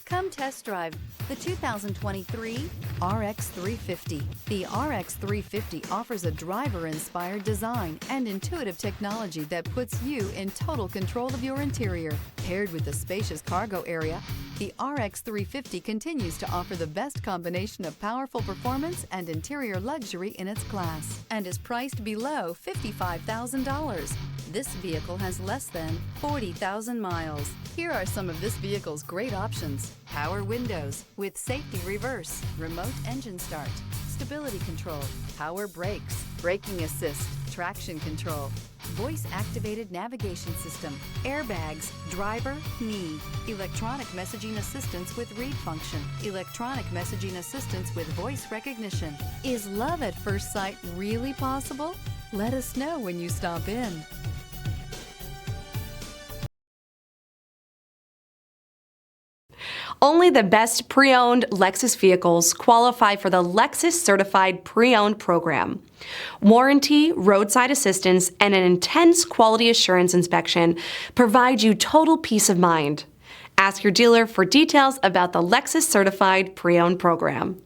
Come test drive the 2023 RX 350. The RX 350 offers a driver-inspired design and intuitive technology that puts you in total control of your interior. Paired with the spacious cargo area, the RX 350 continues to offer the best combination of powerful performance and interior luxury in its class and is priced below $55,000. This vehicle has less than 40,000 miles. Here are some of this vehicle's great options: power windows with safety reverse, remote engine start, stability control, power brakes, braking assist, traction control, voice-activated navigation system, airbags, driver, knee, electronic messaging assistance with read function, electronic messaging assistance with voice recognition. Is love at first sight really possible? Let us know when you stop in. Only the best pre-owned Lexus vehicles qualify for the Lexus Certified Pre-Owned program. Warranty, roadside assistance, and an intense quality assurance inspection provide you total peace of mind. Ask your dealer for details about the Lexus Certified Pre-Owned program.